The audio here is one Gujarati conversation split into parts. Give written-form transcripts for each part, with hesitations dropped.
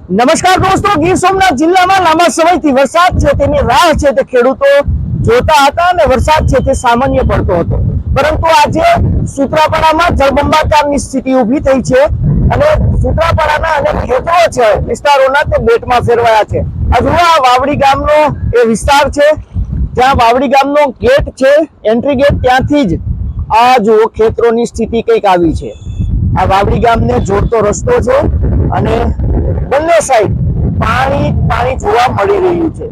નમસ્કાર દોસ્તો, ગીર સોમનાથ જિલ્લામાં લાંબા સમયથી વરસાદ છે તેની રાહ છે તે ખેડૂતો જોતા હતા અને વરસાદ છે તે સામાન્ય પડતો હતો, પરંતુ આજે સૂત્રાપાડામાં જળબંબાકારની સ્થિતિ ઊભી થઈ છે અને સૂત્રાપાડાના અનેક ખેતરો છે વિસ્તારોના તે બેટમાં ફેરવાયા છે. હજુ આ વાવડી ગામનો એ વિસ્તાર છે જ્યાં વાવડી ગામનો ગેટ છે, એન્ટ્રી ગેટ, ત્યાંથી જ આ જુઓ ખેતરોની સ્થિતિ કંઈક આવી છે. આ વાવડી ગામને જોડતો રસ્તો છે અને બંને સાઈડ પાણી જોવા મળી રહ્યું છે.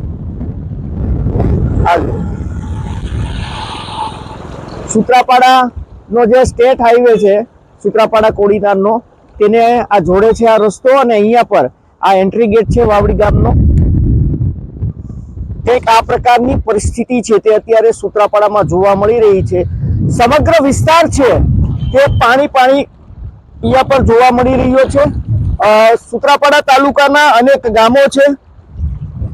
સૂત્રાપાડા નો જે સ્ટેટ હાઈવે છે, સૂત્રાપાડા કોડીનારનો, તેને આ જોડે છે આ રસ્તો અને અહીંયા પર આ એન્ટ્રી ગેટ છે વાવડી ગામનો. કંઈક આ પ્રકારની પરિસ્થિતિ છે તે અત્યારે સૂત્રાપાડામાં જોવા મળી રહી છે. સમગ્ર વિસ્તાર છે તે પાણી અહીંયા પર જોવા મળી રહ્યો છે. સૂત્રાપાડા તાલુકાના અનેક ગામો છે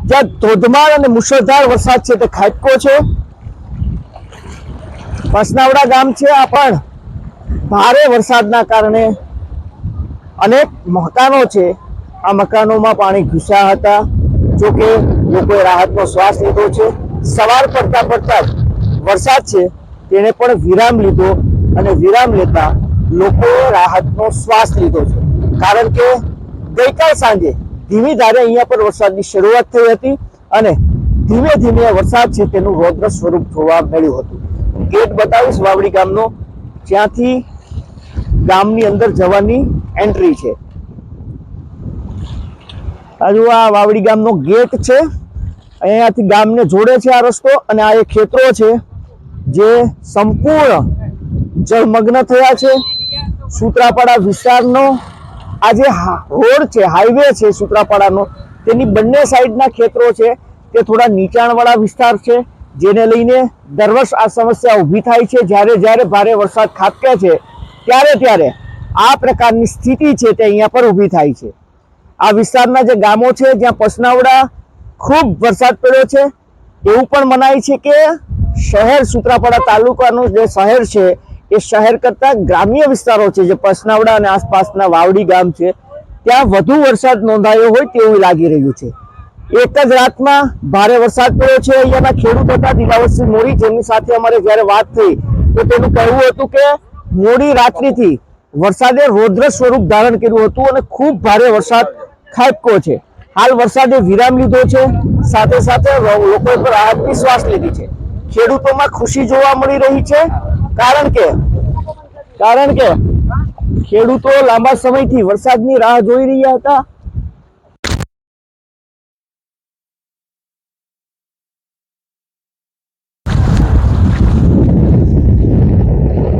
જ્યાં ધોધમાર અને મુશળધાર વરસાદ છે તે ખાબક્યો છે. પસનાવડા ગામ છે, આ પણ ભારે વરસાદના કારણે અનેક મકાનો છે, આ મકાનોમાં પાણી ઘૂસ્યા હતા. જોકે લોકોએ રાહતનો શ્વાસ લીધો છે. સવાર પડતા વરસાદ છે તેને પણ વિરામ લીધો અને વિરામ લેતા લોકોએ રાહતનો શ્વાસ લીધો છે, કારણ કે ગઈકાલ સાંજે ધીમી ધારે અહીંયા પર વરસાદની શરૂઆત થઈ હતી અને ધીમે ધીમે વરસાદ છે તેનું રૌદ્ર સ્વરૂપ જોવા મળ્યું હતું. ગેટ બતાવીશ વાવડી ગામનો, જ્યાંથી ગામની અંદર જવાની એન્ટ્રી છે. હજુ આ વાવડી ગામનો ગેટ છે, અહીંયાથી ગામને જોડે છે આ રસ્તો અને આ એ ખેતરો છે જે સંપૂર્ણ જળમગ્ન થયા છે. સૂત્રાપાડા વિસ્તારનો આ જે રોડ છે, હાઈવે છે સૂત્રાપાડાનો, તેની બંને સાઈડના ખેતરો છે તે થોડા નીચાણવાળા વિસ્તાર છે, જેને લઈને દર વર્ષ આ સમસ્યા ઊભી થાય છે. જ્યારે ભારે વરસાદ ખાબકે છે ત્યારે આ પ્રકારની સ્થિતિ છે તે અહીંયા પર ઊભી થાય છે. આ વિસ્તારના જે ગામો છે જ્યાં પસનાવડા ખૂબ વરસાદ પડ્યો છે, એવું પણ મનાય છે કે શહેર સૂત્રાપાડા તાલુકાનું જે શહેર છે એ શહેર કરતા ગ્રામ્ય વિસ્તારો છે, જે પસનાવડા અને આસપાસના વાવડી ગામ છે, ત્યાં વધુ વરસાદ નોંધાયો હોય તેવું લાગી રહ્યું છે. એક જ રાતમાં ભારે વરસાદ પડ્યો છે. અહીંયાના ખેડૂત હતા દિલાવરસિંહ મોરી, જેમની સાથે અમારે જ્યારે વાત થઈ તો તેનું કહેવું હતું કે મોડી રાત્રિથી વરસાદે રૌદ્ર સ્વરૂપ ધારણ કર્યું હતું અને ખૂબ ભારે વરસાદ ખાબક્યો છે. હાલ વરસાદે વિરામ લીધો છે, સાથે સાથે લોકોએ પર રાહતની શ્વાસ લીધી છે. ખેડૂતોમાં ખુશી જોવા મળી રહી છે, કારણ કે ખેડૂતો લાંબા સમયથી વરસાદની રાહ જોઈ રહ્યા હતા.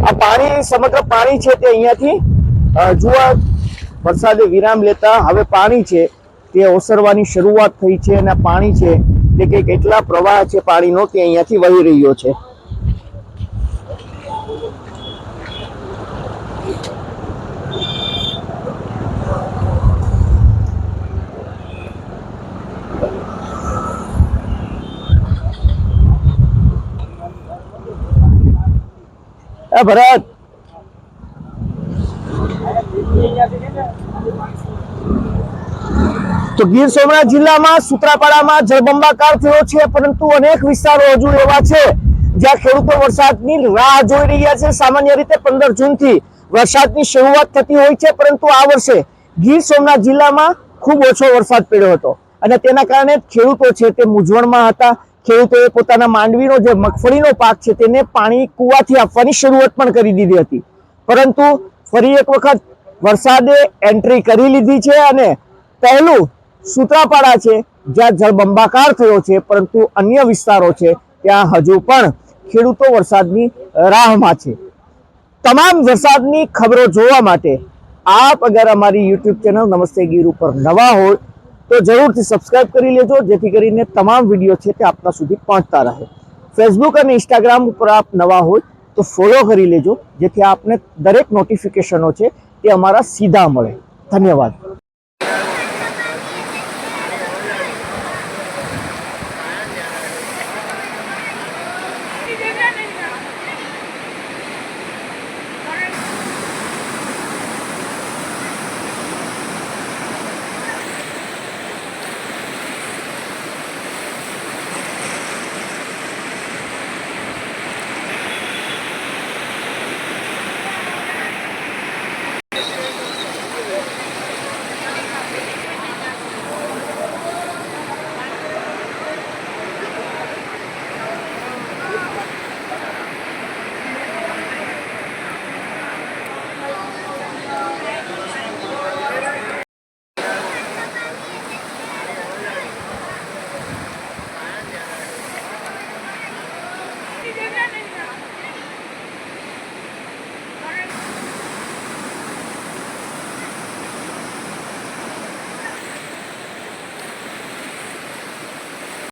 આ પાણી, સમગ્ર પાણી છે તે અહીંયાથી જુઓ, વરસાદે વિરામ લેતા હવે પાણી છે તે ઓસરવાની શરૂઆત થઈ છે અને પાણી છે તે કંઈક એટલા પ્રવાહ છે પાણીનો કે અહીંયાથી વહી રહ્યો છે. ભરત, તો ગીર સોમનાથ જિલ્લામાં સૂત્રાપાડામાં જળબંબાકાર થયો છે, પરંતુ અનેક વિસ્તારો હજુ એવા છે જ્યાં ખેડૂતો વરસાદની રાહ જોઈ રહ્યા છે. સામાન્ય રીતે 15 જૂનથી વરસાદની શરૂઆત થતી હોય છે, પરંતુ આ વર્ષે ગીર સોમનાથ જિલ્લામાં ખૂબ ઓછો વરસાદ પડ્યો હતો અને તેના કારણે ખેડૂતો છે તે મૂંઝવણમાં હતા. ખેડૂતોએ પોતાના માંડવીનો જે મગફળીનો પાક છે તેને પાણી કૂવાથી આપવાની શરૂઆત પણ કરી દીધી હતી, પરંતુ ફરી એક વખત વરસાદે એન્ટ્રી કરી લીધી છે અને પહેલું સૂત્રાપાડા છે જ્યાં જળબંબાકાર થયો છે, પરંતુ અન્ય વિસ્તારો છે ત્યાં હજુ પણ ખેડૂતો વરસાદની રાહમાં છે. તમામ વરસાદની ખબરો જોવા માટે આપ અગર અમારી યુટ્યુબ ચેનલ નમસ્તે ગીર ઉપર નવા હોય તો જરૂરથી સબસ્ક્રાઇબ કરી લેજો, જેથી કરીને તમામ વિડીયો છે તે આપના સુધી પહોંચતા રહે. ફેસબુક અને ઇન્સ્ટાગ્રામ ઉપર આપ નવા હોય તો ફોલો કરી લેજો, જેથી આપને દરેક નોટિફિકેશનો છે તે અમારા સીધા મળે. ધન્યવાદ.